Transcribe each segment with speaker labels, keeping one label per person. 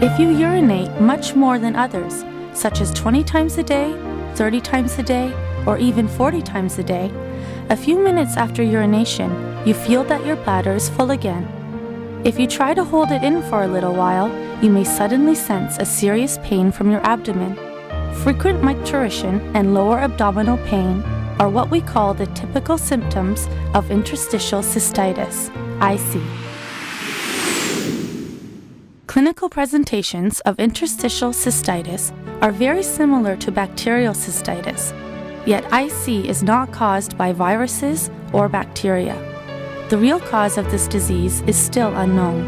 Speaker 1: If you urinate much more than others, such as 20 times a day, 30 times a day, or even 40 times a day, a few minutes after urination, you feel that your bladder is full again. If you try to hold it in for a little while, you may suddenly sense a serious pain from your abdomen. Frequent micturition and lower abdominal pain are what we call the typical symptoms of interstitial cystitis, IC. Clinical presentations of interstitial cystitis are very similar to bacterial cystitis, yet IC is not caused by viruses or bacteria. The real cause of this disease is still unknown.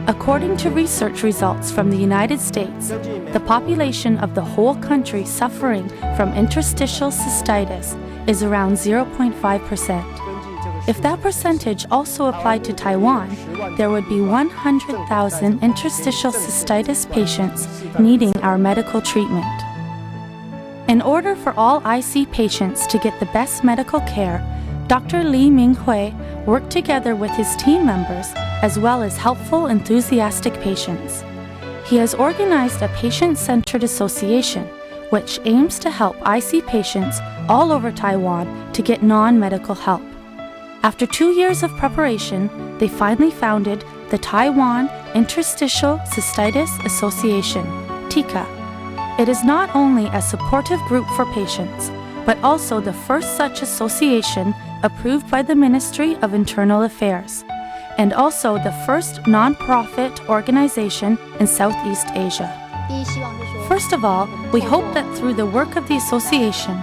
Speaker 1: According to research results from the United States, the population of the whole country suffering from interstitial cystitis is around 0.5%. If that percentage also applied to Taiwan, there would be 100,000 interstitial cystitis patients needing our medical treatment. In order for all IC patients to get the best medical care, Dr. Li Minghui worked together with his team members as well as helpful, enthusiastic patients. He has organized a patient-centered association which aims to help IC patients all over Taiwan to get non-medical help. After 2 years of preparation, they finally founded the Taiwan Interstitial Cystitis Association, TICA. It is not only a supportive group for patients, but also the first such association approved by the Ministry of Internal Affairs, and also the first non-profit organization in Southeast Asia. First of all, we hope that through the work of the association,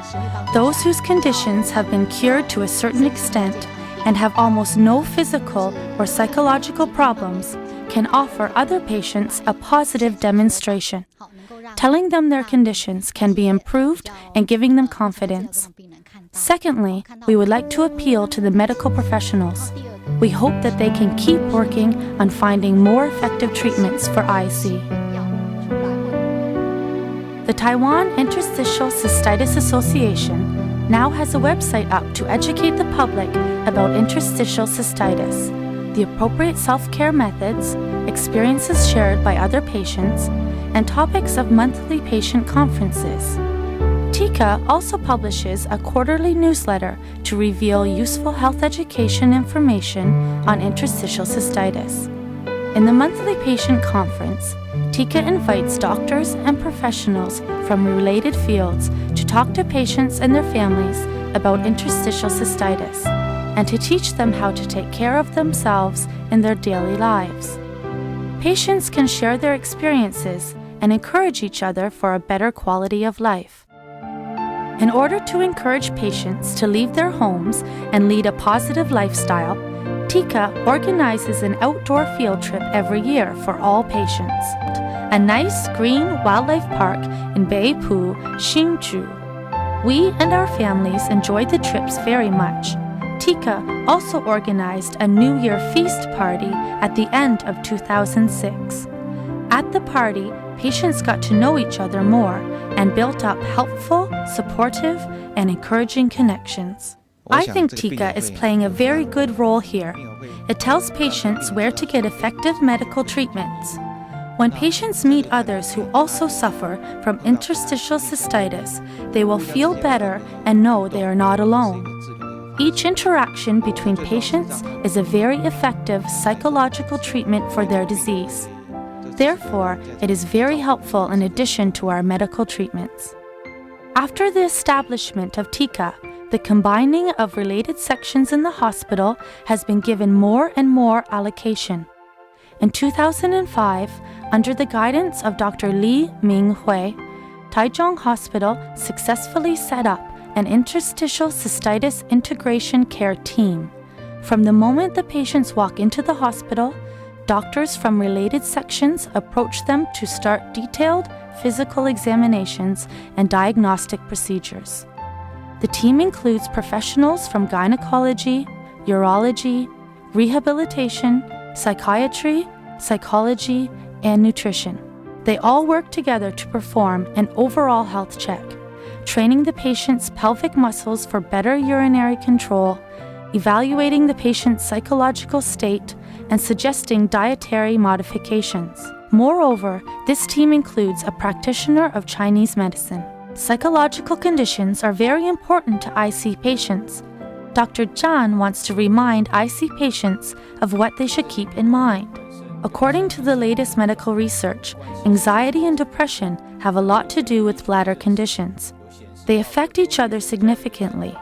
Speaker 1: those whose conditions have been cured to a certain extent and have almost no physical or psychological problems can offer other patients a positive demonstration, telling them their conditions can be improved and giving them confidence. Secondly, we would like to appeal to the medical professionals. We hope that they can keep working on finding more effective treatments for IC. The Taiwan Interstitial Cystitis Association now has a website up to educate the public about interstitial cystitis, the appropriate self-care methods, experiences shared by other patients, and topics of monthly patient conferences. TICA also publishes a quarterly newsletter to reveal useful health education information on interstitial cystitis. In the monthly patient conference, TICA invites doctors and professionals from related fields to talk to patients and their families about interstitial cystitis and to teach them how to take care of themselves in their daily lives. Patients can share their experiences and encourage each other for a better quality of life. In order to encourage patients to leave their homes and lead a positive lifestyle, TICA organizes an outdoor field trip every year for all patients. A nice green wildlife park in Beipu, Hsinchu. We and our families enjoyed the trips very much. TICA also organized a New Year feast party at the end of 2006. At the party, patients got to know each other more and built up helpful, supportive, and encouraging connections. I think TICA is playing a very good role here. It tells patients where to get effective medical treatments. When patients meet others who also suffer from interstitial cystitis, they will feel better and know they are not alone. Each interaction between patients is a very effective psychological treatment for their disease. Therefore, it is very helpful in addition to our medical treatments. After the establishment of TICA, the combining of related sections in the hospital has been given more and more allocation. In 2005, under the guidance of Dr. Li Minghui, Taichung Hospital successfully set up an interstitial cystitis integration care team. From the moment the patients walk into the hospital, doctors from related sections approach them to start detailed physical examinations and diagnostic procedures. The team includes professionals from gynecology, urology, rehabilitation, psychiatry, psychology, and nutrition. They all work together to perform an overall health check, training the patient's pelvic muscles for better urinary control, evaluating the patient's psychological state, and suggesting dietary modifications. Moreover, this team includes a practitioner of Chinese medicine. Psychological conditions are very important to IC patients. Dr. Zhan wants to remind IC patients of what they should keep in mind. According to the latest medical research, anxiety and depression have a lot to do with bladder conditions. They affect each other significantly.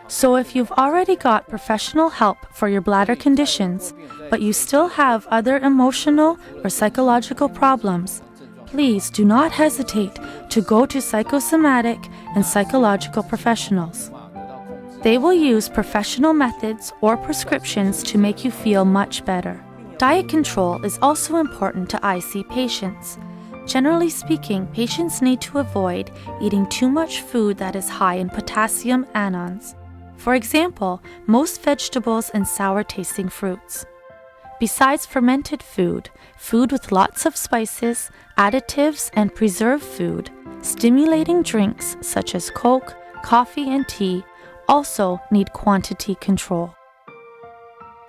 Speaker 1: So if you've already got professional help for your bladder conditions, but you still have other emotional or psychological problems, please do not hesitate to go to psychosomatic and psychological professionals. They will use professional methods or prescriptions to make you feel much better. Diet control is also important to IC patients. Generally speaking, patients need to avoid eating too much food that is high in potassium anions. For example, most vegetables and sour-tasting fruits. Besides fermented food, food with lots of spices, additives, and preserved food, stimulating drinks such as Coke, coffee, and tea also need quantity control.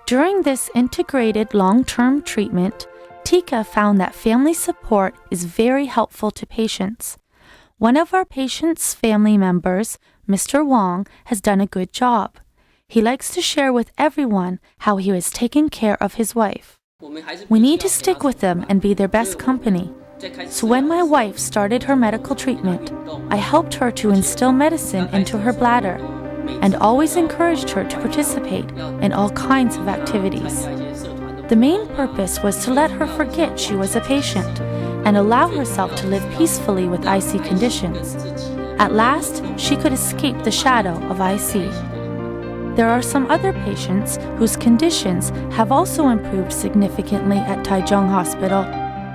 Speaker 1: During this integrated long-term treatment, TICA found that family support is very helpful to patients. One of our patients' family members, Mr. Wong, has done a good job. He likes to share with everyone how he was taking care of his wife. We need to stick with them and be their best company. So when my wife started her medical treatment, I helped her to instill medicine into her bladder and always encouraged her to participate in all kinds of activities. The main purpose was to let her forget she was a patient and allow herself to live peacefully with IC conditions. At last, she could escape the shadow of IC. There are some other patients whose conditions have also improved significantly at Taiwan Hospital.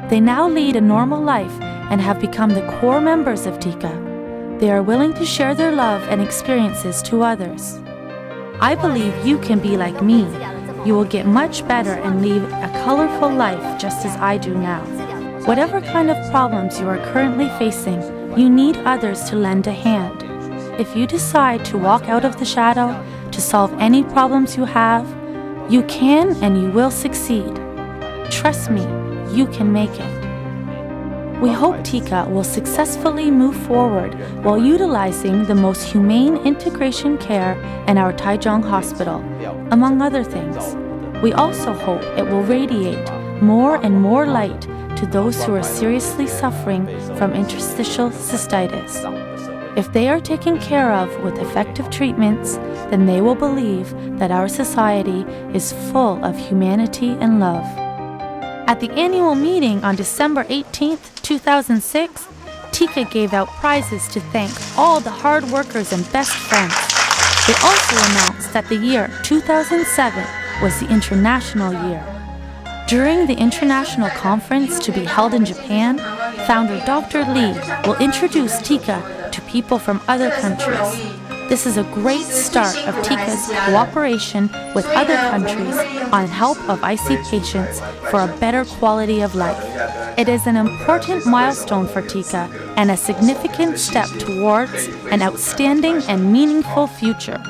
Speaker 1: They now lead a normal life and have become the core members of TICA. They are willing to share their love and experiences to others. I believe you can be like me. You will get much better and lead a colorful life just as I do now. Whatever kind of problems you are currently facing, you need others to lend a hand. If you decide to walk out of the shadow to solve any problems you have, you can and you will succeed. Trust me, you can make it. We hope TICA will successfully move forward while utilizing the most humane integration care in our Taichung Hospital, among other things. We also hope it will radiate more and more light to those who are seriously suffering from interstitial cystitis. If they are taken care of with effective treatments, then they will believe that our society is full of humanity and love. At the annual meeting on December 18, 2006, TICA gave out prizes to thank all the hard workers and best friends. They also announced that the year 2007 was the International Year. During the international conference to be held in Japan, founder Dr. Lee will introduce TICA to people from other countries. This is a great start of TICA's cooperation with other countries on help of IC patients for a better quality of life. It is an important milestone for TICA and a significant step towards an outstanding and meaningful future.